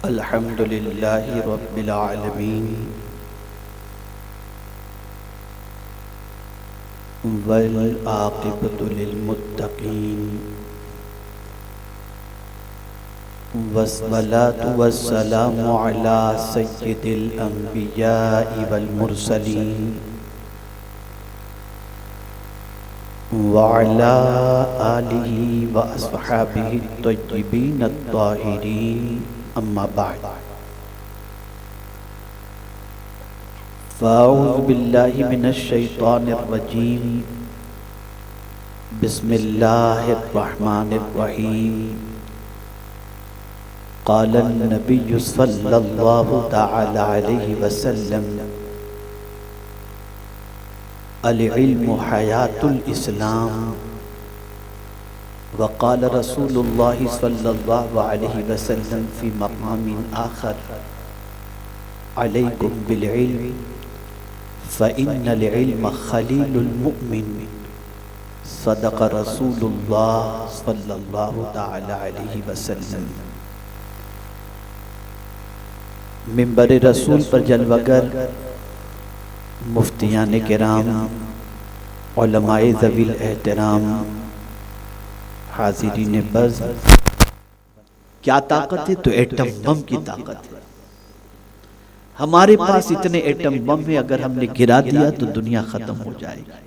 الحمد لله رب العالمين والعاقبة للمتقين والصلاة والسلام على سيد الأنبياء والمرسلين وعلى آله وأصحابه الطيبين الطاهرين أما بعد فأعوذ بالله من الشيطان الرجيم بسم الله الرحمن الرحيم قال النبي صلى الله تعالى عليه وسلم العلم حياة الإسلام وقال رسول الله صلى الله عليه وسلم في مقام آخر عليكم بالعلم فإن العلم خليل المؤمن صدق رسول الله صلى الله تعالى عليه وسلم۔ منبر رسول پر جلوگر مفتیان کرام، علماء ذوی الاحترام، حاضرین بزم، کیا طاقت ہے؟ تو ایٹم بم کی طاقت ہے۔ ہمارے پاس اتنے ایٹم بم ہیں، اگر ہم نے گرا دیا تو دنیا ختم ہو جائے گی۔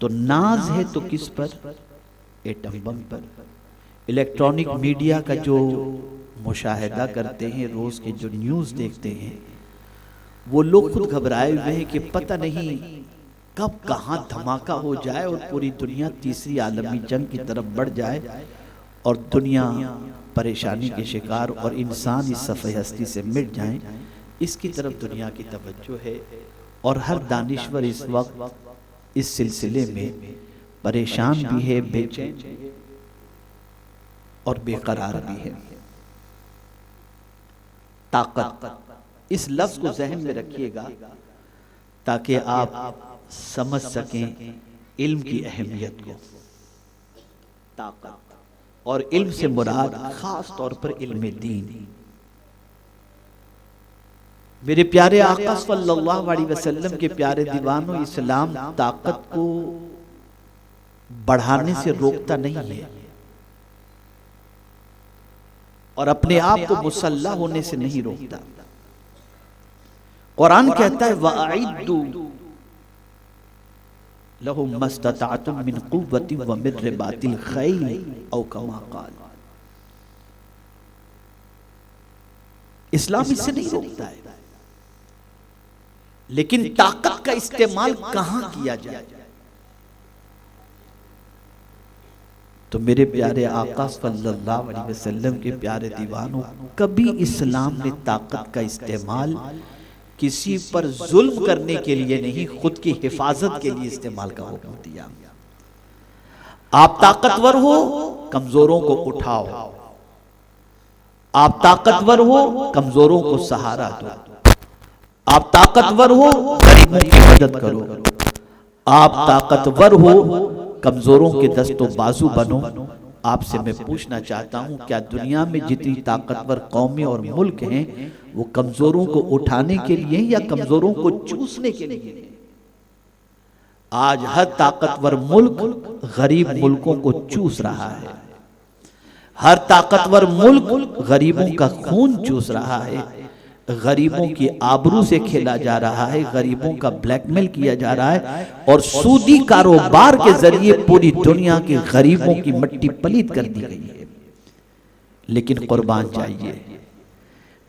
تو ناز ہے تو کس پر؟ ایٹم بم پر۔ الیکٹرانک میڈیا کا جو مشاہدہ کرتے ہیں، روز کے جو نیوز دیکھتے ہیں، وہ لوگ خود گھبرائے ہوئے ہیں کہ پتہ نہیں کب کہاں دھماکہ ہو جائے اور پوری دنیا تیسری عالمی جنگ کی طرف بڑھ جائے اور دنیا پریشانی کے شکار اور انسان اس صفحہ ہستی سے مٹ جائیں۔ اس کی طرف دنیا کی توجہ ہے اور ہر دانشور اس وقت اس سلسلے میں پریشان بھی ہے، بے چین اور بے قرار بھی ہے۔ طاقت، اس لفظ کو ذہن میں رکھیے گا تاکہ آپ سمجھ سکیں علم کی اہمیت کو۔ طاقت اور علم سے مراد خاص طور پر علم دین۔ میرے پیارے آقا صلی اللہ علیہ وسلم کے پیارے دیوانوں، اسلام طاقت کو بڑھانے سے روکتا نہیں ہے اور اپنے آپ کو مسلح ہونے سے نہیں روکتا۔ قرآن کہتا ہے وَأَعِدُّوا لَهُمْ مَا اسْتَطَعْتُم مِّن قُوَّةٍ وَمِن رِّبَاطِ الْخَيْلِ او کما قال۔ اسلام اس سے نہیں روکتا ہے، لیکن طاقت کا استعمال کہاں کیا جائے؟ تو میرے پیارے آقا صلی اللہ علیہ وسلم کے پیارے دیوانوں، کبھی اسلام نے طاقت کا استعمال کسی پر ظلم کرنے کے لیے نہیں، خود کی حفاظت کے لیے استعمال کا حکم دیا۔ آپ طاقتور ہو، کمزوروں کو اٹھاؤ۔ آپ طاقتور ہو، کمزوروں کو سہارا دو۔ آپ طاقتور ہو، غریبوں کی مدد کرو۔ آپ طاقتور ہو، کمزوروں کے دست و بازو بنو۔ آپ سے میں پوچھنا چاہتا ہوں، کیا دنیا میں جتنی طاقتور قومیں اور ملک ہیں وہ کمزوروں کو اٹھانے کے لیے یا کمزوروں کو چوسنے کے لیے؟ آج ہر طاقتور ملک غریب ملکوں کو چوس رہا ہے۔ ہر طاقتور ملک غریبوں کا خون چوس رہا ہے، غریبوں کی آبرو سے کھیلا جا رہا ہے، غریبوں کا بلیک میل کیا جا رہا ہے اور سودی کاروبار کے ذریعے پوری دنیا کے غریبوں کی مٹی پلید کر دی گئی ہے۔ لیکن قربان جائیے،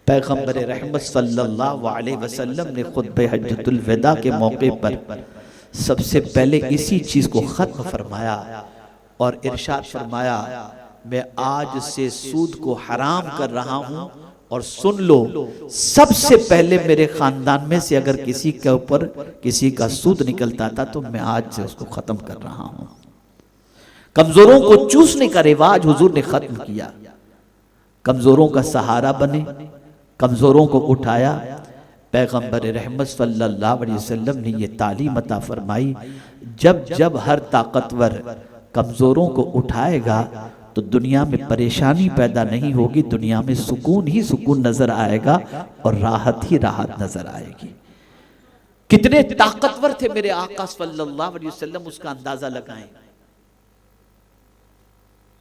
پیغمبر رحمت صلی اللہ علیہ وسلم نے خطبہ حجۃ الوداع کے موقع پر سب سے پہلے اسی چیز کو ختم فرمایا اور ارشاد فرمایا، میں آج سے سود کو حرام کر رہا ہوں، اور سن لو، سب سے پہلے میرے خاندان میں سے اگر کسی کے اوپر کسی کا سود نکلتا تھا تو میں آج سے اس کو ختم کر رہا ہوں۔ کمزوروں کو چوسنے کا رواج حضور نے ختم کیا، کمزوروں کا سہارا بنے، کمزوروں کو اٹھایا۔ پیغمبر رحمت صلی اللہ علیہ وسلم نے یہ تعلیم عطا فرمائی، جب جب ہر طاقتور کمزوروں کو اٹھائے گا تو دنیا میں پریشانی پیدا نہیں ہوگی، دنیا میں سکون ہی سکون نظر آئے گا اور راحت ہی راحت نظر آئے گی۔ کتنے طاقتور تھے میرے آقا صلی اللہ علیہ وسلم، اس کا اندازہ لگائیں،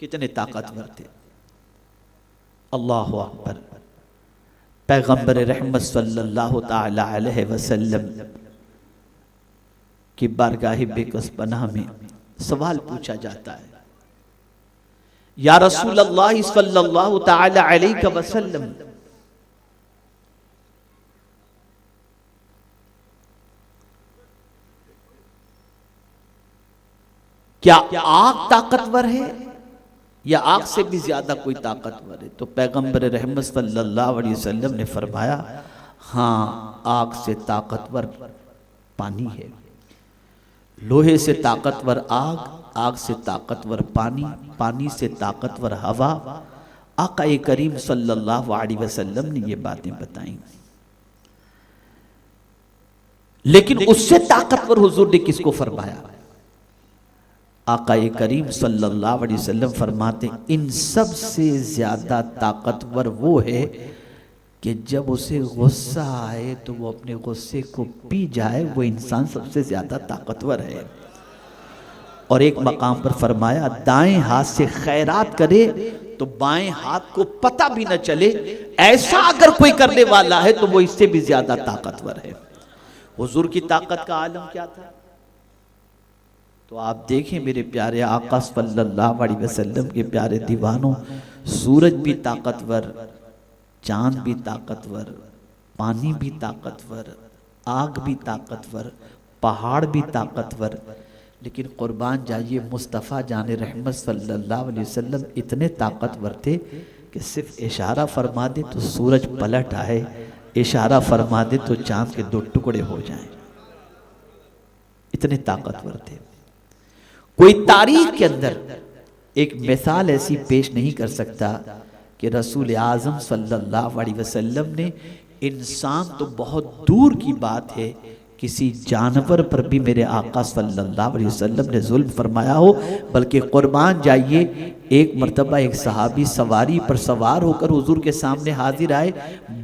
کتنے طاقتور تھے۔ اللہ اکبر۔ پیغمبر رحمت صلی اللہ تعالی علیہ وسلم کی بارگاہ بے کس پناہ میں سوال پوچھا جاتا ہے، یا رسول اللہ صلی اللہ تعالی علیہ وسلم، کیا آگ طاقتور ہے یا آگ سے بھی زیادہ کوئی طاقتور ہے؟ تو پیغمبر رحمت صلی اللہ علیہ وسلم نے فرمایا، ہاں آگ سے طاقتور پانی ہے، لوہے سے طاقتور آگ، آگ سے طاقتور پانی، پانی سے طاقتور ہوا۔ آقا کریم صلی اللہ علیہ وسلم نے یہ باتیں بتائیں، لیکن اس سے طاقتور حضور نے کس کو فرمایا؟ آقا کریم صلی اللہ علیہ وسلم فرماتے ہیں، ان سب سے زیادہ طاقتور وہ ہے کہ جب اسے غصہ آئے تو وہ اپنے غصے کو پی جائے، وہ انسان سب سے زیادہ طاقتور ہے۔ اور ایک مقام پر فرمایا، دائیں ہاتھ سے خیرات کرے تو بائیں ہاتھ کو پتہ بھی نہ چلے، ایسا اگر کوئی کرنے والا ہے تو وہ اس سے بھی زیادہ طاقتور ہے۔ حضور کی طاقت کا عالم کیا تھا؟ تو آپ دیکھیں میرے پیارے آقا صلی اللہ علیہ وسلم کے پیارے دیوانوں، سورج بھی طاقتور، چاند بھی طاقتور، پانی بھی طاقتور، آگ بھی طاقتور، پہاڑ بھی طاقتور، لیکن قربان جائیے مصطفیٰ جان رحمت صلی اللہ علیہ وسلم اتنے طاقتور تھے کہ صرف اشارہ فرما دے تو سورج پلٹ آئے، اشارہ فرما دے تو چاند کے 2 ٹکڑے ہو جائیں، اتنے طاقتور تھے۔ کوئی تاریخ کے اندر ایک مثال ایسی پیش نہیں کر سکتا کہ رسول اعظم صلی اللہ علیہ وسلم نے، انسان تو بہت دور کی بات ہے، کسی جانور پر بھی میرے آقا صلی اللہ علیہ وسلم نے ظلم فرمایا ہو، بلکہ قربان جائیے ایک مرتبہ ایک صحابی سواری پر سوار ہو کر حضور کے سامنے حاضر آئے،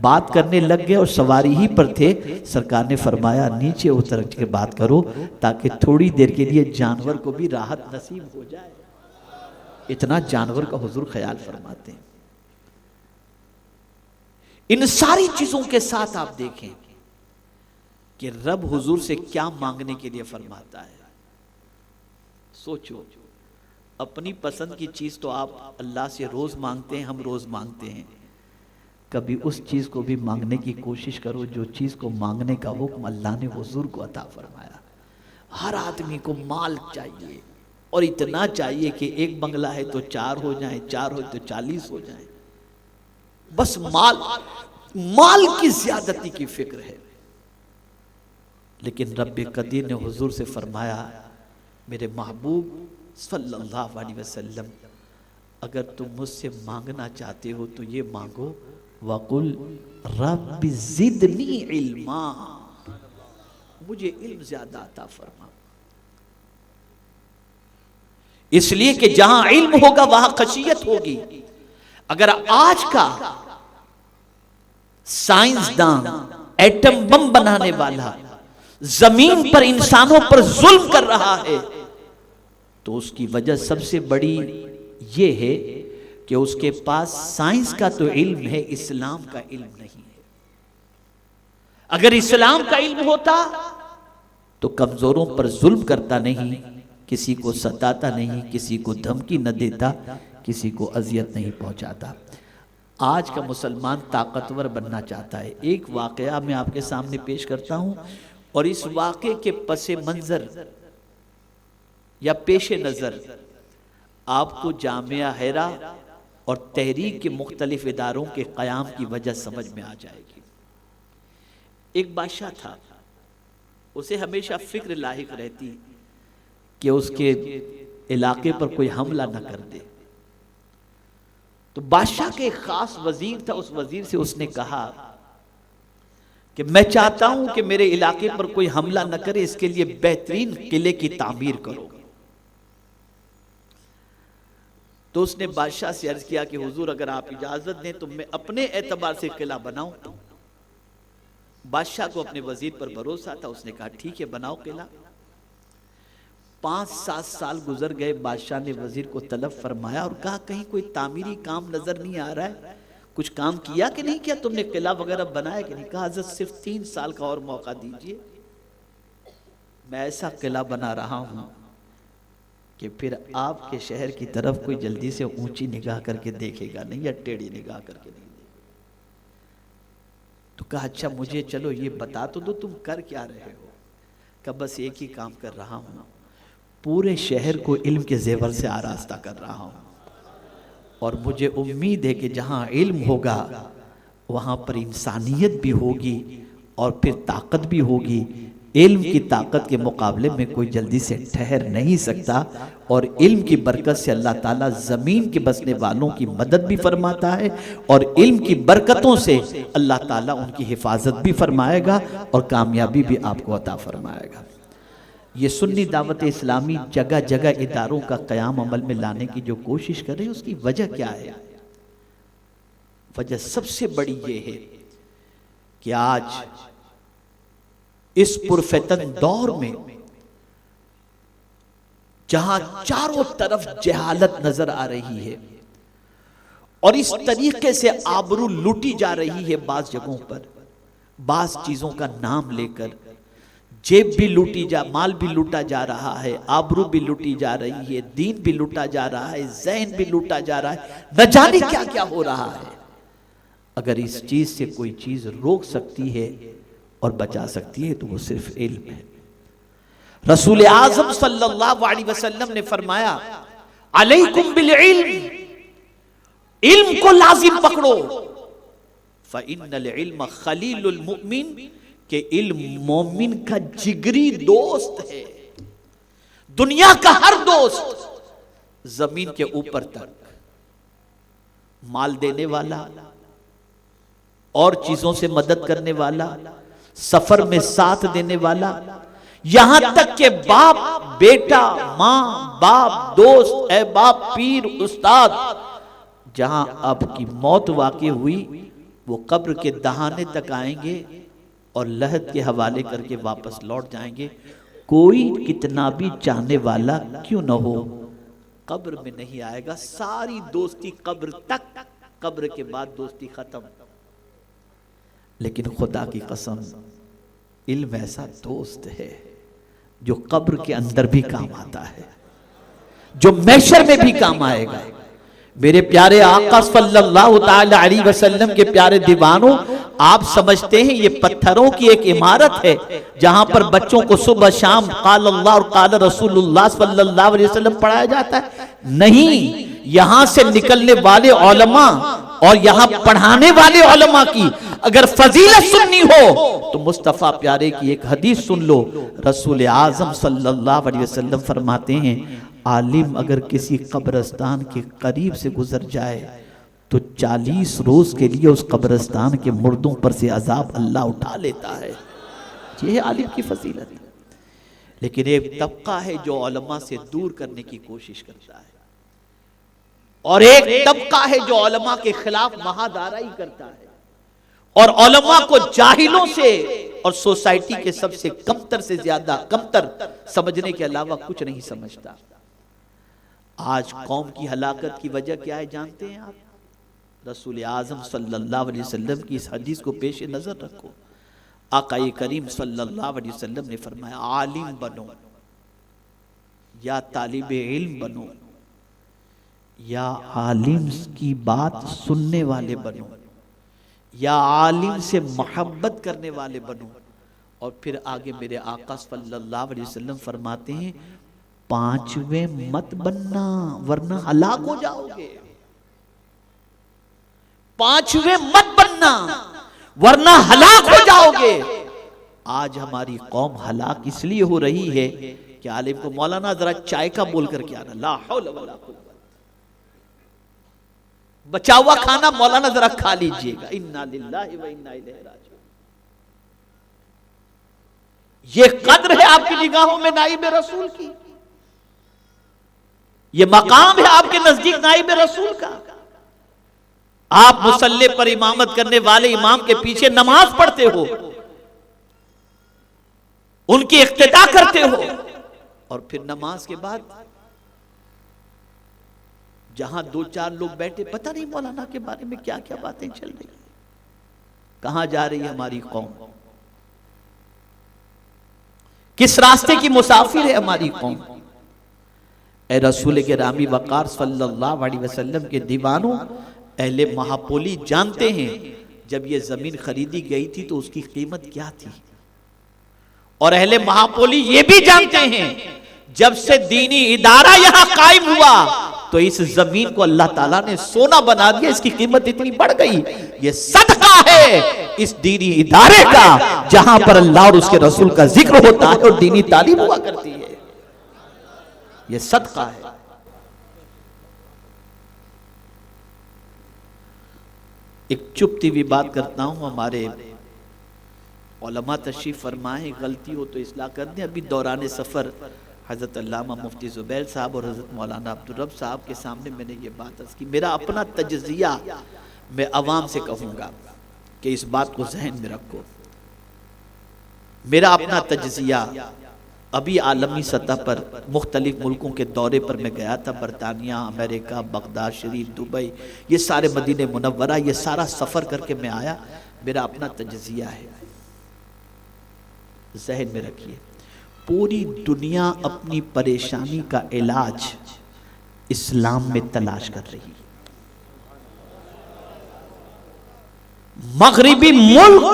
بات کرنے لگ گئے اور سواری ہی پر تھے، سرکار نے فرمایا نیچے اتر کے بات کرو تاکہ تھوڑی دیر کے لیے جانور کو بھی راحت نصیب ہو جائے۔ اتنا جانور کا حضور خیال فرماتے ہیں۔ ان ساری چیزوں کے ساتھ آپ دیکھیں کہ رب حضور سے کیا مانگنے کے لیے فرماتا ہے۔ سوچو، اپنی پسند کی چیز تو آپ اللہ سے روز مانگتے ہیں، ہم روز مانگتے ہیں، کبھی اس چیز کو بھی مانگنے کی کوشش کرو جو چیز کو مانگنے کا حکم اللہ نے حضور کو عطا فرمایا۔ ہر آدمی کو مال چاہیے، اور اتنا چاہیے کہ ایک بنگلہ ہے تو 4 ہو جائیں، 4 ہو تو 40 ہو جائیں، بس مال کی زیادتی کی فکر ہے۔ لیکن رب قدیر نے حضور سے فرمایا، میرے محبوب صلی اللہ علیہ وسلم، اگر تم مجھ سے مانگنا چاہتے ہو تو یہ مانگو، وَقُلْ رَبِّ زِدْنِي عِلْمًا، مجھے علم زیادہ عطا فرما۔ اس لیے کہ جہاں علم ہوگا وہاں خشیت ہوگی۔ اگر آج کا سائنسدان، ایٹم بم بنانے والا زمین پر انسانوں پر ظلم کر رہا ہے تو اس کی وجہ سب سے بڑی یہ ہے کہ اس کے پاس سائنس کا تو علم ہے، اسلام کا علم نہیں ہے۔ اگر اسلام کا علم ہوتا تو کمزوروں پر ظلم کرتا نہیں، کسی کو ستاتا نہیں، کسی کو دھمکی نہ دیتا، کسی کو اذیت نہیں پہنچاتا۔ آج کا مسلمان طاقتور بننا چاہتا ہے۔ ایک واقعہ میں آپ کے سامنے پیش کرتا ہوں، اور اس واقعے کے پس منظر یا پیش نظر آپ کو جامعہ حرا اور تحریک کے مختلف اداروں کے قیام کی وجہ سمجھ میں آ جائے گی۔ ایک بادشاہ تھا، اسے ہمیشہ فکر لاحق رہتی کہ اس کے علاقے پر کوئی حملہ نہ کر دے۔ تو بادشاہ کے ایک خاص وزیر تھا، اس وزیر سے اس نے کہا کہ میں چاہتا ہوں کہ میرے علاقے پر کوئی حملہ نہ کرے، اس کے لیے بہترین قلعے کی تعمیر کرو۔ تو اس نے بادشاہ سے عرض کیا کہ حضور اگر آپ اجازت دیں تو میں اپنے اعتبار سے قلعہ بناؤں. بادشاہ کو اپنے وزیر پر بھروسہ تھا، اس نے کہا ٹھیک ہے بناؤ قلعہ. 5-7 سال گزر گئے. بادشاہ نے وزیر کو طلب فرمایا اور کہا کہیں کوئی تعمیری کام نظر نہیں آ رہا ہے، کچھ کام کیا کہ نہیں کیا تم نے، قلعہ وغیرہ بنایا کہ نہیں؟ کہا حضرت صرف 3 سال کا اور موقع دیجئے، میں ایسا قلعہ بنا رہا ہوں کہ پھر آپ کے شہر کی طرف کوئی جلدی سے اونچی نگاہ کر کے دیکھے گا نہیں یا ٹیڑھی نگاہ کر کے نہیں دیکھے. تو کہا اچھا مجھے چلو یہ بتا تو دو تم کر کیا رہے ہو؟ کہ بس ایک ہی کام کر رہا ہوں، پورے شہر کو علم کے زیور سے آراستہ کر رہا ہوں، اور مجھے امید ہے کہ جہاں علم ہوگا وہاں پر انسانیت بھی ہوگی اور پھر طاقت بھی ہوگی. علم کی طاقت کے مقابلے میں کوئی جلدی سے ٹھہر نہیں سکتا، اور علم کی برکت سے اللہ تعالیٰ زمین کے بسنے والوں کی مدد بھی فرماتا ہے، اور علم کی برکتوں سے اللہ تعالیٰ ان کی حفاظت بھی فرمائے گا اور کامیابی بھی آپ کو عطا فرمائے گا. یہ سنی دعوت اسلامی جگہ جگہ اداروں کا قیام عمل میں لانے کی جو کوشش کر رہے ہیں، اس کی وجہ کیا ہے؟ وجہ سب سے بڑی یہ ہے کہ آج اس پرفتن دور میں جہاں چاروں طرف جہالت نظر آ رہی ہے اور اس طریقے سے آبرو لوٹی جا رہی ہے، بعض جگہوں پر بعض چیزوں کا نام لے کر جیب بھی لوٹی مال بھی لوٹا جا رہا ہے، آبرو بھی لوٹی جا رہی ہے، دین بھی لوٹا جا رہا ہے، ذہن بھی لوٹا جا رہا ہے، نہ جانے کیا کیا ہو رہا ہے. اگر اس چیز سے کوئی چیز روک سکتی ہے اور بچا سکتی ہے تو وہ صرف علم ہے. رسول اعظم صلی اللہ علیہ وسلم نے فرمایا علیکم بالعلم، علم کو لازم پکڑو. فَإِنَّ الْعِلْمَ خَلِيلُ الْمُؤْمِنِ، کہ علم مومن کا جگری دوست ہے. دنیا کا ہر دوست زمین کے اوپر تک مال دینے والا اور چیزوں سے مدد کرنے والا، سفر میں ساتھ دینے والا، یہاں تک کہ باپ بیٹا، ماں باپ، دوست احباب، پیر استاد، جہاں آپ کی موت واقع ہوئی وہ قبر کے دہانے تک آئیں گے اور لحد کے حوالے کر کے واپس لوٹ جائیں گے. کوئی کتنا بھی چاہنے والا کیوں نہ ہو قبر میں نہیں آئے گا. ساری دوستی قبر تک، قبر کے بعد دوستی ختم. لیکن خدا کی قسم علم ایسا دوست ہے جو قبر کے اندر بھی کام آتا ہے، جو محشر میں بھی کام آئے گا. میرے پیارے آقا صلی اللہ تعالی علیہ وسلم کے پیارے دیوانوں، آپ سمجھتے ہیں یہ پتھروں کی ایک عمارت ہے جہاں پر بچوں کو صبح شام قال اللہ اور قال رسول اللہ صلی اللہ علیہ وسلم پڑھایا جاتا ہے؟ نہیں، یہاں سے نکلنے والے علماء اور یہاں پڑھانے والے علماء کی اگر فضیلت سننی ہو تو مصطفیٰ پیارے کی ایک حدیث سن لو. رسول اعظم صلی اللہ علیہ وسلم فرماتے ہیں عالم اگر کسی قبرستان کے قریب سے گزر جائے تو 40 روز کے لیے اس قبرستان کے مردوں پر سے عذاب اللہ اٹھا لیتا ہے. یہ ہے عالم کی فضیلت. لیکن ایک طبقہ ہے جو علماء سے دور کرنے کی کوشش کرتا ہے، اور ایک طبقہ ہے جو علماء کے خلاف مہادارائی کرتا ہے اور علماء کو جاہلوں سے اور سوسائٹی کے سب سے کمتر سے زیادہ کمتر سمجھنے کے علاوہ کچھ نہیں سمجھتا. آج قوم کی ہلاکت کی وجہ کیا ہے جانتے ہیں آپ؟ رسول اعظم صلی اللہ علیہ وسلم کی اس حدیث کو پیش نظر رکھو. آقا کریم صلی اللہ علیہ وسلم نے فرمایا عالم بنو یا طالب علم بنو یا عالم کی بات سننے والے بنو یا عالم سے محبت کرنے والے بنو. اور پھر آگے میرے آقا صلی اللہ علیہ وسلم فرماتے ہیں 5ویں مت بننا ورنہ ہلاک ہو جاؤ گے. 5ویں مت بننا ورنہ ہلاک ہو جاؤ گے. آج ہماری قوم ہلاک اس لیے ہو رہی ہے کہ عالم کو مولانا ذرا چائے کا بول کر کے آنا، لا حول ولا قوت، بچا ہوا کھانا مولانا ذرا کھا لیجئے گا، انا للہ و انا الیہ راجعون. یہ قدر ہے آپ کی نگاہوں میں نائب رسول کی؟ یہ مقام ہے آپ کے نزدیک نائب رسول کا. آپ مصلی پر امامت کرنے والے امام کے پیچھے نماز پڑھتے ہو، ان کی اقتداء کرتے ہو، اور پھر نماز کے بعد جہاں دو چار لوگ بیٹھے، پتہ نہیں مولانا کے بارے میں کیا کیا باتیں چل رہی ہیں، کہاں جا رہی ہے ہماری قوم، کس راستے کی مسافر ہے ہماری قوم. اے رسول گرامی وقار صلی اللہ علیہ وسلم کے دیوانوں، اہل مہاپولی جانتے ہیں جب یہ زمین خریدی گئی تھی تو اس کی قیمت کیا تھی، اور اہل مہاپولی یہ بھی جانتے ہیں جب سے دینی ادارہ یہاں قائم ہوا تو اس زمین کو اللہ تعالیٰ نے سونا بنا دیا، اس کی قیمت اتنی بڑھ گئی. یہ صدقہ ہے اس دینی ادارے کا جہاں پر اللہ اور اس کے رسول کا ذکر ہوتا ہے اور دینی تعلیم ہوا کرتی ہے. یہ صدقہ ہے. ایک چپتی ہوئی بات کرتا ہوں، ہمارے علماء تشریف فرمائیں، غلطی ہو تو اصلاح کر دیں. ابھی دوران سفر حضرت علامہ مفتی زبیر صاحب اور حضرت مولانا عبدالرب صاحب کے سامنے میں نے یہ بات عرض کی. میرا اپنا تجزیہ میں عوام سے کہوں گا کہ اس بات کو ذہن میں رکھو. میرا اپنا تجزیہ، ابھی عالمی سطح پر مختلف ملکوں کے دورے پر میں گیا تھا، برطانیہ، امریکہ، بغداد شریف، دبئی، یہ سارے مدینہ منورہ، یہ سارا سفر کر کے میں آیا. میرا اپنا تجزیہ ہے، ذہن میں رکھیے. پوری دنیا اپنی پریشانی کا علاج اسلام میں تلاش کر رہی ہے. مغربی ملک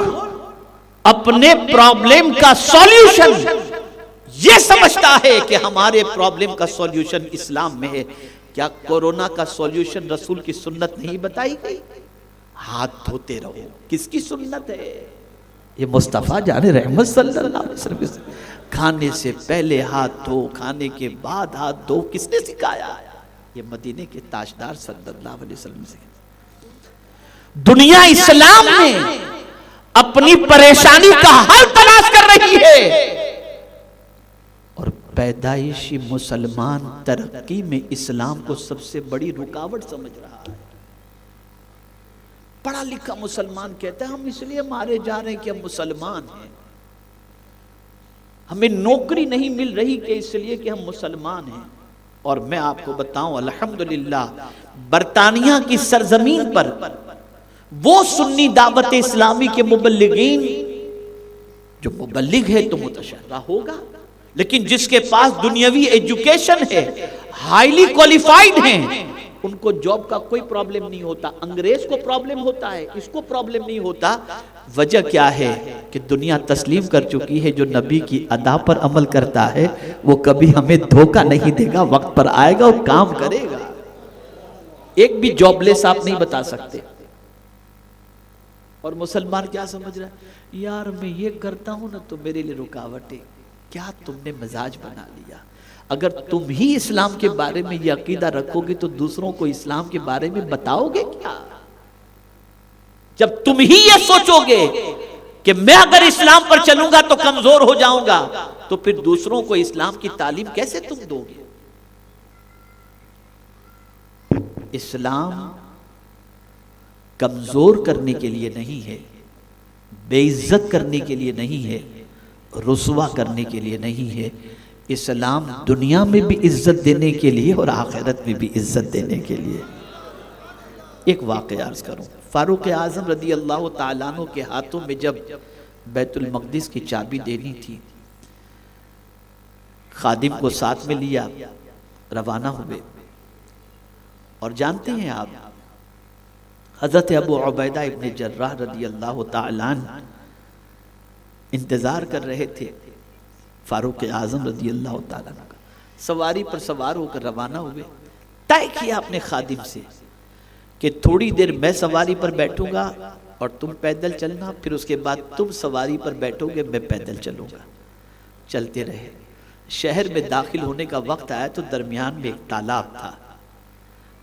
اپنے پرابلم کا سولیوشن یہ سمجھتا ہے کہ ہمارے پرابلم کا سولیوشن اسلام میں ہے. کیا کورونا کا سولیوشن رسول کی سنت نہیں بتائی گئی؟ ہاتھ دھوتے رہو. کس کی سنت ہے؟ یہ مصطفیٰ جان رحمت صلی اللہ علیہ وسلم. کھانے سے پہلے ہاتھ دھو، کھانے کے بعد ہاتھ دھو. کس نے سکھایا؟ یہ مدینے کے تاجدار صلی اللہ علیہ وسلم سے. دنیا اسلام میں اپنی پریشانی کا حل تلاش کر رہی ہے، اور پیدائشی مسلمان ترقی میں اسلام کو سب سے بڑی رکاوٹ سمجھ رہا ہے. پڑھا لکھا مسلمان کہتا ہے ہم اس لیے مارے جا رہے ہیں کہ ہم مسلمان ہیں، ہمیں نوکری نہیں مل رہی کہ اس لیے کہ ہم مسلمان ہیں. اور میں آپ کو بتاؤں الحمدللہ برطانیہ کی سرزمین پر وہ سنی دعوت اسلامی کے مبلغین، جو مبلغ ہے تو متشرع ہوگا، لیکن جس کے پاس دنیاوی ایجوکیشن ہے، ہائیلی کوالیفائیڈ ہیں، ان کو جاب کا کوئی پرابلم نہیں ہوتا. انگریز کو پرابلم ہوتا ہے، اس کو پرابلم نہیں ہوتا. وجہ کیا ہے؟ کہ دنیا تسلیم کر چکی ہے جو نبی کی ادا پر عمل کرتا ہے وہ کبھی ہمیں دھوکہ نہیں دے گا، وقت پر آئے گا اور کام کرے گا. ایک بھی جاب لیس آپ نہیں بتا سکتے. اور مسلمان کیا سمجھ رہا ہے؟ یار میں یہ کرتا ہوں نا تو میرے لیے رکاوٹ ہے. کیا تم نے مزاج بنا لیا؟ اگر تم ہی اسلام کے بارے میں یہ عقیدہ رکھو گے تو دوسروں کو اسلام کے بارے میں بتاؤ گے کیا؟ جب تم ہی یہ سوچو گے کہ میں اگر اسلام پر چلوں گا تو کمزور ہو جاؤں گا، تو پھر دوسروں کو اسلام کی تعلیم کیسے تم دو گے؟ اسلام کمزور کرنے کے لیے نہیں ہے، بے عزت کرنے کے لیے نہیں ہے، رسوا کرنے کے لیے نہیں ہے. اسلام دنیا میں بھی عزت دینے کے لیے اور آخرت میں بھی عزت دینے کے لیے. ایک واقعہ عرض کروں. فاروق اعظم رضی اللہ تعالیٰ عنہ کے ہاتھوں میں جب بیت المقدس کی چابی دینی تھی، خادم کو ساتھ میں لیا، روانہ ہوئے. اور جانتے ہیں آپ حضرت ابو عبیدہ ابن جراح رضی اللہ تعالیٰ عنہ انتظار کر رہے تھے فاروق اعظم رضی اللہ تعالیٰ عنہ کا. سواری پر سوار ہو کر روانہ ہوئے. طے کیا اپنے خادم سے کہ تھوڑی دیر میں سواری پر بیٹھوں گا اور تم پیدل چلنا، پھر اس کے بعد تم سواری پر بیٹھو گے، میں پیدل چلوں گا. چلتے رہے. شہر میں داخل ہونے کا وقت آیا تو درمیان میں ایک تالاب تھا،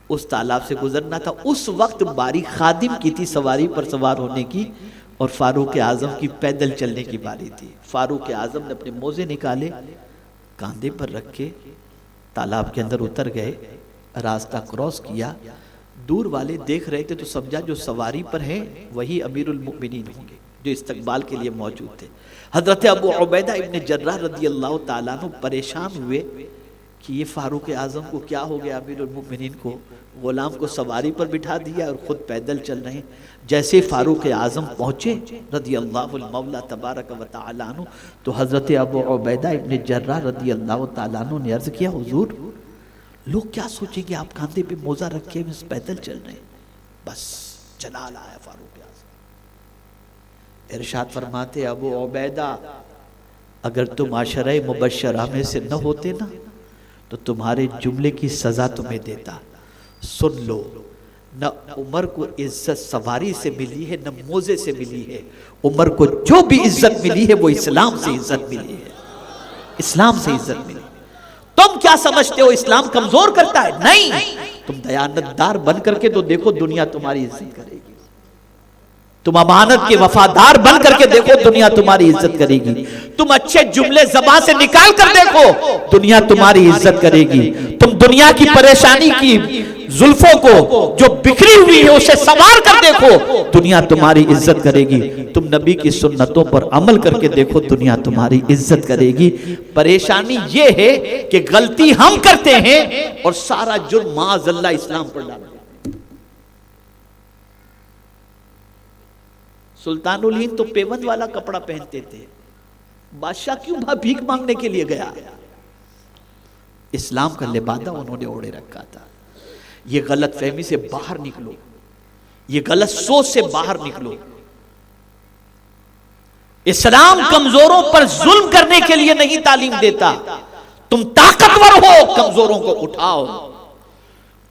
اس تالاب سے گزرنا تھا. اس وقت باری خادم کی تھی سواری پر سوار ہونے کی، اور فاروق اعظم کی پیدل چلنے کی باری تھی. فاروق اعظم نے اپنے موزے نکالے، کاندھے پر رکھے تالاب کے اندر اتر گئے، راستہ کراس کیا، دور والے دیکھ رہے تھے تو سمجھا جو سواری پر ہیں وہی امیر المؤمنین ہوں گے جو استقبال کے لیے موجود تھے۔ حضرت ابو عبیدہ ابن جراح رضی اللہ تعالیٰ عنہ پریشان ہوئے کہ یہ فاروق اعظم کو کیا ہو گیا، امیر المؤمنین کو غلام کو سواری پر بٹھا دیا اور خود پیدل چل رہے ہیں۔ جیسے فاروق اعظم پہنچے رضی اللہ المولا تبارک و تعالی عنہ تو حضرت ابو عبیدہ ابن جراح رضی اللہ تعالیٰ عنہ نے عرض کیا، حضور لوگ کیا سوچیں گے آپ کاندھے پہ موزہ رکھے ہوئے پیدل چل رہے ہیں؟ بس جلال آیا فاروق اعظم۔ ارشاد فرماتے ابو عبیدہ اگر تم عشرہ مبشرہ میں سے نہ ہوتے نا تو تمہارے جملے کی سزا تمہیں دیتا۔ سن لو، نہ عمر کو عزت سواری سے ملی ہے نہ موزے سے ملی ہے، عمر کو جو بھی عزت ملی ہے وہ اسلام سے عزت ملی ہے، اسلام سے عزت ملی۔ تم کیا سمجھتے ہو اسلام کمزور کرتا ہے؟ نہیں، تم دیانتدار بن کر کے تو دیکھو دنیا تمہاری عزت کرے گی، تم امانت کے وفادار بن کر کے دیکھو دنیا تمہاری عزت کرے گی، تم اچھے جملے زبان سے نکال کر دیکھو دنیا تمہاری عزت کرے گی، تم دنیا کی پریشانی کی زلفوں کو جو بکھری ہوئی ہے اسے سنوار کر دیکھو دنیا تمہاری عزت کرے گی، تم نبی کی سنتوں پر عمل کر کے دیکھو دنیا تمہاری عزت کرے گی۔ پریشانی یہ ہے کہ غلطی ہم کرتے ہیں اور سارا جرم معاذ اللہ اسلام پر ڈالتے ہیں۔ سلطان الہند تو پیوند والا کپڑا پہنتے تھے، بادشاہ کیوں بھیک مانگنے کے لیے گیا؟ اسلام کا لبادہ انہوں نے اوڑے رکھا تھا۔ یہ غلط فہمی سے باہر نکلو، یہ غلط سوچ سے باہر نکلو۔ اسلام کمزوروں پر ظلم کرنے کے لیے نہیں تعلیم دیتا، تم طاقتور ہو کمزوروں کو اٹھاؤ۔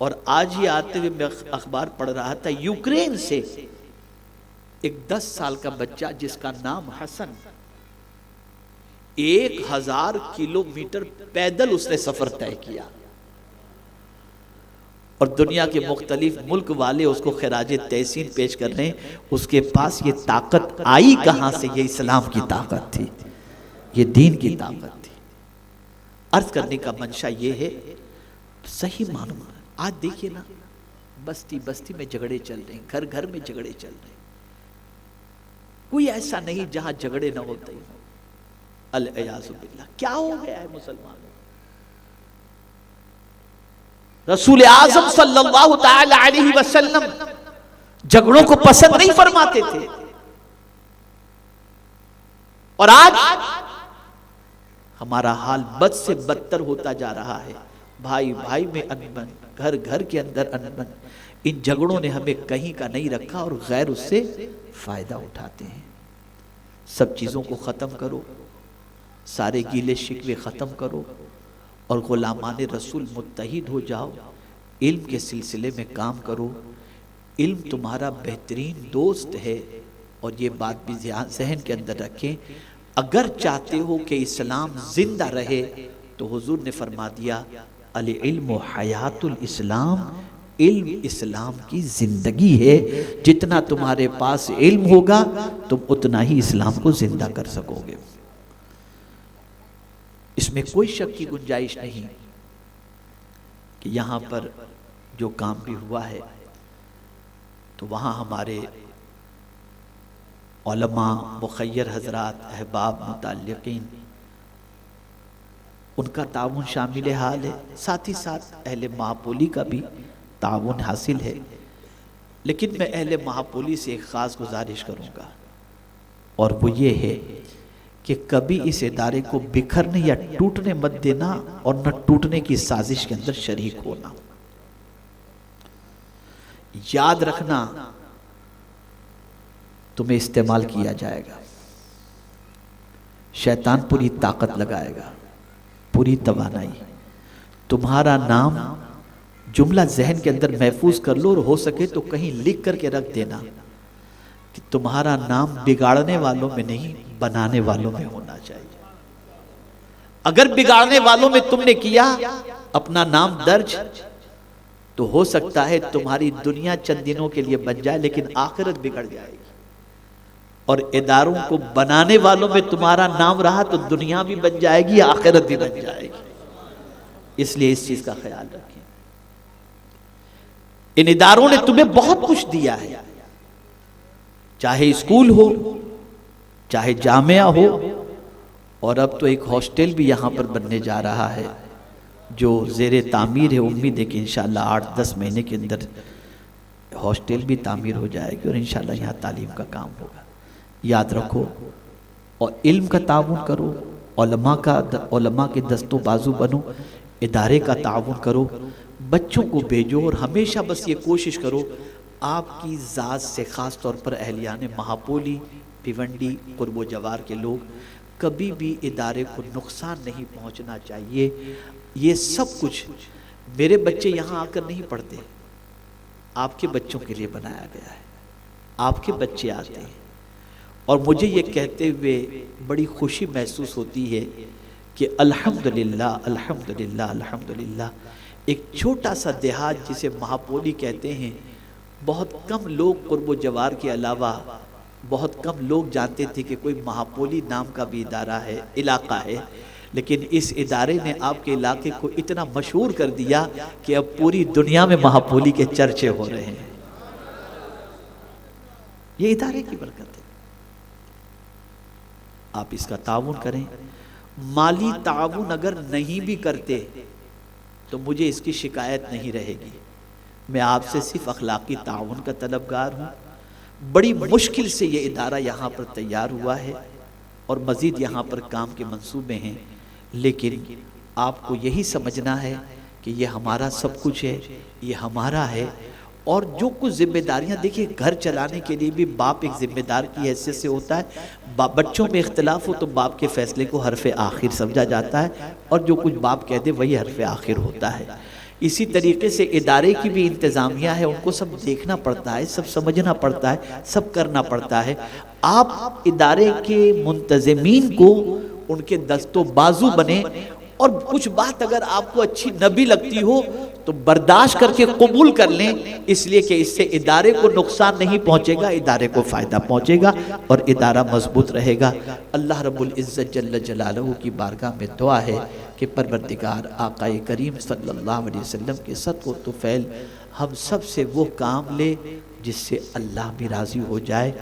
اور آج ہی آتے ہوئے میں اخبار پڑھ رہا تھا، یوکرین سے ایک 10 سال کا بچہ جس کا نام حسن 1000 کلومیٹر پیدل اس نے سفر طے کیا اور دنیا کے مختلف ملک والے اس کو خراج تحسین پیش کر رہے ہیں۔ اس کے پاس یہ طاقت آئی کہاں سے؟ یہ اسلام کی طاقت تھی، یہ دین کی طاقت تھی۔ عرض کرنے کا منشا یہ ہے، صحیح معلوم آج دیکھیے نا، بستی بستی میں جھگڑے چل رہے ہیں، گھر گھر میں جھگڑے چل رہے ہیں، کوئی ایسا نہیں جہاں جھگڑے نہ ہوتے ہیں۔ العیاذ باللہ، کیا ہو گیا ہے مسلمانوں؟ رسول اعظم صلی اللہ تعالی علیہ وسلم جھگڑوں کو پسند نہیں فرماتے تھے، اور آج ہمارا حال بد سے بدتر ہوتا جا رہا ہے۔ بھائی بھائی میں انبن، گھر گھر کے اندر انبن، ان جھگڑوں نے ہمیں کہیں کا نہیں رکھا اور غیر اس سے فائدہ اٹھاتے ہیں۔ سب چیزوں کو ختم کرو، سارے گیلے شکوے ختم کرو اور غلامان رسول متحد ہو جاؤ، علم کے سلسلے میں کام کرو۔ علم تمہارا بہترین دوست ہے، اور یہ بات بھی ذہن کے اندر رکھیں، اگر چاہتے ہو کہ اسلام زندہ رہے تو حضور نے فرما دیا العلم حیات الاسلام، علم اسلام کی زندگی ہے۔ جتنا تمہارے پاس علم ہوگا تم اتنا ہی اسلام کو زندہ کر سکو گے، اس میں کوئی شک کی گنجائش نہیں کہ یہاں پر جو کام بھی ہوا ہے تو وہاں ہمارے علماء، مخیر حضرات، احباب، متعلقین، ان کا تعاون شامل حال ہے، ساتھ ہی ساتھ اہل مہاپولی کا بھی تعاون حاصل ہے۔ لیکن میں اہل مہاپولی سے ایک خاص گزارش کروں گا، اور وہ یہ ہے کہ کبھی اس ادارے کو بکھرنے یا ٹوٹنے مت دینا، اور نہ ٹوٹنے کی سازش کے اندر شریک ہونا۔ یاد رکھنا تمہیں استعمال کیا جائے گا، شیطان پوری طاقت لگائے گا، پوری توانائی۔ تمہارا نام جملہ ذہن کے اندر محفوظ کر لو، اور ہو سکے تو کہیں لکھ کر کے رکھ دینا کہ تمہارا نام بگاڑنے والوں میں نہیں، بنانے والوں میں ہونا چاہیے۔ اگر بگاڑنے والوں میں تم نے کیا اپنا نام درج تو ہو سکتا ہے تمہاری دنیا چند دنوں کے لیے بن جائے، لیکن آخرت بگڑ جائے گی۔ اور اداروں کو بنانے والوں میں تمہارا نام رہا تو دنیا بھی بن جائے گی، آخرت بھی بن جائے گی۔ اس لیے اس چیز کا خیال رکھیں۔ ان اداروں نے تمہیں بہت کچھ دیا ہے، چاہے اسکول ہو، چاہے جامعہ ہو، اور اب تو ایک ہاسٹل بھی یہاں پر بننے جا رہا ہے جو زیر تعمیر ہے۔ امید ہے کہ انشاءاللہ 8-10 مہینے کے اندر ہاسٹل بھی تعمیر ہو جائے گی اور انشاءاللہ یہاں تعلیم کا کام ہوگا۔ یاد رکھو اور علم کا تعاون کرو، علماء کے دست و بازو بنو، ادارے کا تعاون کرو، بچوں کو بھیجو، اور ہمیشہ بس یہ کوشش کرو آپ کی ذات سے، خاص طور پر اہلیان مہاپولی، بھیونڈی، قرب و جوار کے لوگ، کبھی بھی ادارے کو نقصان نہیں پہنچنا چاہیے۔ یہ سب کچھ میرے بچے یہاں آ کر نہیں پڑھتے، آپ کے بچوں کے لیے بنایا گیا ہے، آپ کے بچے آتے ہیں، اور مجھے یہ کہتے ہوئے بڑی خوشی محسوس ہوتی ہے کہ الحمدللہ الحمدللہ الحمدللہ ایک چھوٹا سا دیہات جسے مہاپولی کہتے ہیں، بہت کم لوگ قرب و جوار کے علاوہ بہت کم لوگ جانتے تھے کہ کوئی مہاپولی نام کا بھی ادارہ ہے، علاقہ ہے، لیکن اس ادارے نے آپ کے علاقے کو اتنا مشہور کر دیا کہ اب پوری دنیا میں مہاپولی کے چرچے ہو رہے ہیں۔ یہ ادارے کی برکت ہے۔ آپ اس کا تعاون کریں۔ مالی تعاون اگر نہیں بھی کرتے تو مجھے اس کی شکایت نہیں رہے گی، میں آپ سے صرف اخلاقی تعاون کا طلبگار ہوں۔ بڑی مشکل سے یہ ادارہ یہاں پر تیار ہوا ہے اور مزید یہاں پر کام کے منصوبے ہیں، لیکن آپ کو یہی سمجھنا ہے کہ یہ ہمارا سب کچھ ہے، یہ ہمارا ہے، اور جو کچھ ذمہ داریاں، دیکھیں گھر چلانے کے لیے بھی باپ ایک ذمہ دار کی حیثیت سے ہوتا ہے۔ بچوں میں اختلاف ہو تو باپ کے فیصلے کو حرف آخر سمجھا جاتا ہے، اور جو کچھ باپ کہہ دے وہی حرف آخر ہوتا ہے۔ اسی طریقے سے ادارے کی بھی انتظامیہ ہے، ان کو سب دیکھنا پڑتا ہے، سب سمجھنا پڑتا ہے، سب کرنا پڑتا ہے۔ آپ ادارے کے منتظمین کو ان کے دست و بازو بنے، اور کچھ بات اگر آپ کو اچھی نہ بھی لگتی ہو تو برداشت کر کے قبول کر لیں، اس لیے کہ اس سے ادارے کو نقصان نہیں پہنچے گا، ادارے کو فائدہ پہنچے گا اور ادارہ مضبوط رہے گا۔ اللہ رب العزت جل جلالہ کی بارگاہ میں دعا ہے کہ پروردگار آقا کریم صلی اللہ علیہ وسلم کے صدق و طفیل ہم سب سے وہ کام لے جس سے اللہ بھی راضی ہو جائے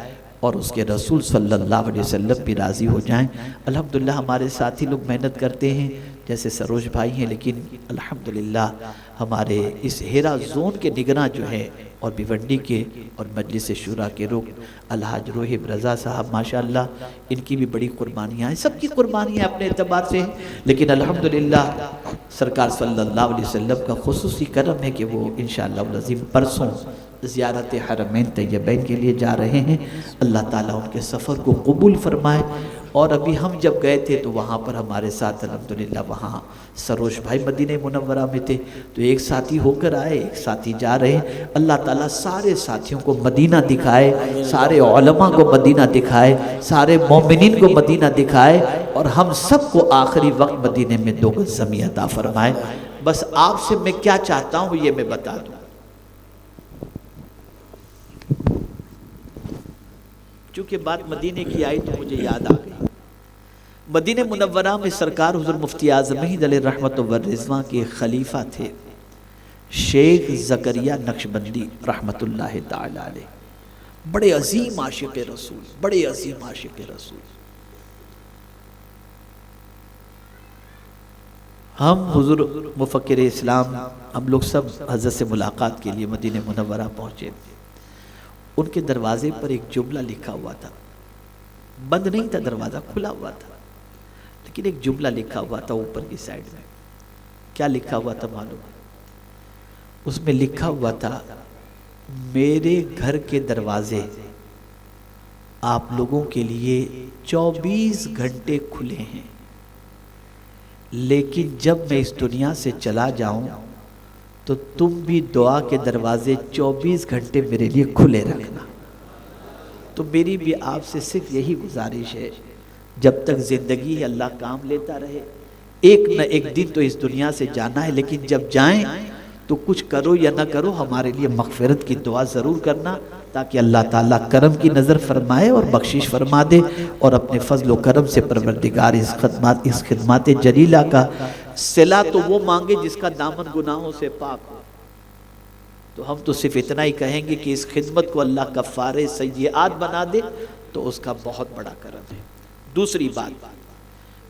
اور اس کے رسول صلی اللہ علیہ وسلم بھی راضی ہو جائیں۔ الحمدللہ ہمارے ساتھی لوگ محنت کرتے ہیں، جیسے سروج بھائی ہیں، لیکن الحمدللہ ہمارے اس ہیرا زون کے نگراں جو ہیں اور بھیونڈی کے اور مجلس شورا کے رکن الحاج روحب رضا صاحب، ماشاءاللہ ان کی بھی بڑی قربانیاں ہیں، سب کی قربانیاں اپنے اعتبار سے ہیں، لیکن الحمدللہ سرکار صلی اللہ علیہ وسلم کا خصوصی کرم ہے کہ وہ انشاءاللہ العظیم پرسوں زیارت حرمین طیبین کے لیے جا رہے ہیں۔ اللہ تعالیٰ ان کے سفر کو قبول فرمائے۔ اور ابھی ہم جب گئے تھے تو وہاں پر ہمارے ساتھ الحمدللہ وہاں سروش بھائی مدینہ منورہ میں تھے، تو ایک ساتھی ہو کر آئے، ایک ساتھی جا رہے ہیں۔ اللہ تعالیٰ سارے ساتھیوں کو مدینہ دکھائے، سارے علماء کو مدینہ دکھائے، سارے مومنین کو مدینہ دکھائے، اور ہم سب کو آخری وقت مدینہ میں 2 گز زمین عطا فرمائے۔ بس آپ سے میں کیا چاہتا ہوں یہ میں بتا دوں، چونکہ بات مدینہ کی آئی تو مجھے یاد آ گئی۔ مدینہ منورہ میں سرکار حضور مفتی اعظم علیہ رحمت و رضوان کے خلیفہ تھے شیخ زکریا نقشبندی رحمت اللہ تعالی علیہ، بڑے عظیم عاشق رسول، بڑے عظیم عاشق رسول۔ ہم حضور مفکر اسلام ہم لوگ سب حضرت سے ملاقات کے لیے مدینہ منورہ پہنچے۔ ان کے دروازے پر ایک جملہ لکھا ہوا تھا، بند نہیں تھا دروازہ، کھلا ہوا تھا، لیکن ایک جملہ لکھا ہوا تھا اوپر کی سائڈ میں۔ کیا لکھا ہوا تھا معلوم ہے؟ اس میں لکھا ہوا تھا، میرے گھر کے دروازے آپ لوگوں کے لیے 24 گھنٹے کھلے ہیں، لیکن جب میں اس دنیا سے چلا جاؤں تو تم بھی دعا کے دروازے 24 گھنٹے میرے لیے کھلے رکھنا۔ تو میری بھی آپ سے صرف یہی گزارش ہے، جب تک زندگی ہے اللہ کام لیتا رہے، ایک نہ ایک دن تو اس دنیا سے جانا ہے، لیکن جب جائیں تو کچھ کرو یا نہ کرو ہمارے لیے مغفرت کی دعا ضرور کرنا، تاکہ اللہ تعالیٰ کرم کی نظر فرمائے اور بخشش فرما دے، اور اپنے فضل و کرم سے پروردگار اس خدمات جلیلہ کا صلہ تو وہ مانگے جس کا دامن گناہوں سے پاک ہو۔ تو ہم تو صرف اتنا ہی کہیں گے کہ اس خدمت کو اللہ کفارے سیئات بنا دے تو اس کا بہت بڑا کرم ہے۔ دوسری بات،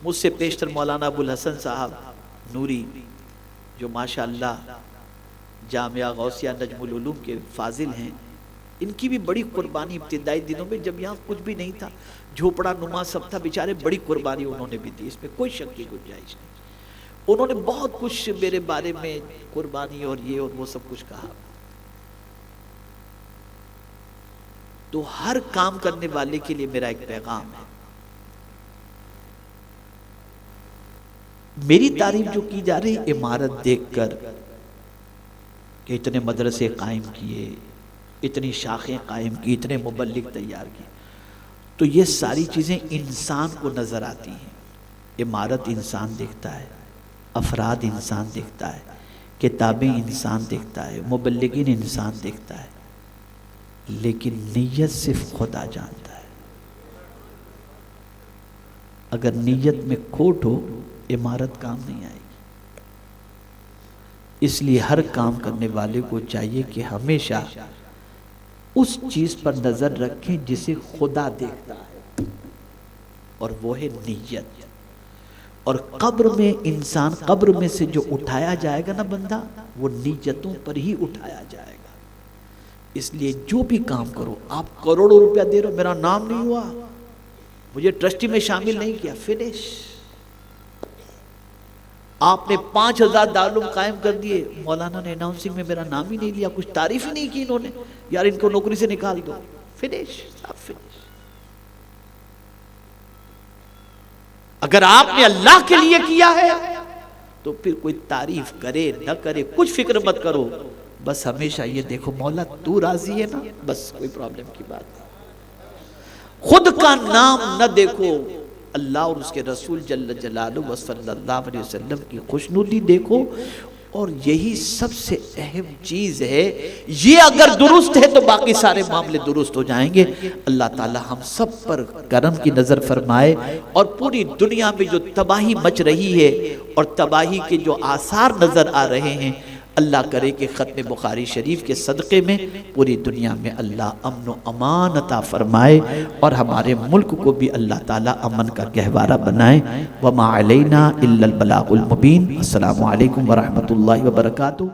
مجھ سے پیشتر مولانا ابو الحسن صاحب نوری جو ماشاءاللہ جامعہ غوثیہ نجم العلوم کے فاضل ہیں، ان کی بھی بڑی قربانی ابتدائی دنوں میں جب یہاں کچھ بھی نہیں تھا، جھوپڑا نما سب تھا، بیچارے بڑی قربانی انہوں نے بھی دی، اس میں کوئی شک کی گنجائش نہیں۔ انہوں نے بہت کچھ میرے بارے میں قربانی اور یہ اور وہ سب کچھ کہا۔ تو ہر کام کرنے والے کے لیے میرا ایک پیغام ہے، میری تعریف جو کی جا رہی عمارت دیکھ کر کہ اتنے مدرسے قائم کیے، اتنی شاخیں قائم کی، اتنے مبلغ تیار کیے، تو یہ ساری چیزیں انسان کو نظر آتی ہیں۔ عمارت انسان دیکھتا ہے، افراد انسان دیکھتا ہے، کتابیں انسان دیکھتا ہے، مبلغین انسان دیکھتا ہے، لیکن نیت صرف خدا جانتا ہے۔ اگر نیت میں کھوٹ ہو عمارت کام نہیں آئے گی۔ اس لیے ہر کام کرنے والے کو چاہیے کہ ہمیشہ اس چیز پر نظر رکھیں جسے خدا دیکھتا ہے، اور وہ ہے نیت۔ اور قبر میں انسان، قبر میں سے جو اٹھایا جائے گا نا بندہ، وہ نیتوں پر ہی اٹھایا جائے گا۔ اس لیے جو بھی کام کرو، آپ کروڑوں روپیہ دے رہے ہو، میرا نام نہیں ہوا، مجھے ٹرسٹی میں شامل نہیں کیا، فنش۔ آپ نے 5000 دارالعلوم قائم کر دیے، مولانا نے اناؤنسنگ میں میرا نام ہی نہیں لیا، کچھ تعریف ہی نہیں کی انہوں نے، یار ان کو نوکری سے نکال دو، فنش، آپ فنش۔ اگر آپ نے اللہ کے لیے کیا ہے تو پھر کوئی تعریف کرے نہ کرے کچھ فکر مت کرو، بس ہمیشہ یہ دیکھو مولا تو راضی ہے نا، بس کوئی پرابلم کی بات نہیں۔ خود کا نام نہ دیکھو، اللہ اور اس کے رسول جل جلالہ و صلی اللہ علیہ وسلم کی خوشنودی دیکھو، اور یہی سب سے اہم چیز ہے۔ یہ اگر درست ہے تو باقی سارے معاملے درست ہو جائیں گے۔ اللہ تعالی ہم سب پر کرم کی نظر فرمائے، اور پوری دنیا میں جو تباہی مچ رہی ہے اور تباہی کے جو آثار نظر آ رہے ہیں، اللہ کرے کہ ختم بخاری شریف کے صدقے میں پوری دنیا میں اللہ امن و امان عطا فرمائے، اور ہمارے ملک کو بھی اللہ تعالیٰ امن کا گہوارہ بنائے۔ وما علینا الا البلاغ المبین۔ السلام علیکم ورحمۃ اللہ وبرکاتہ۔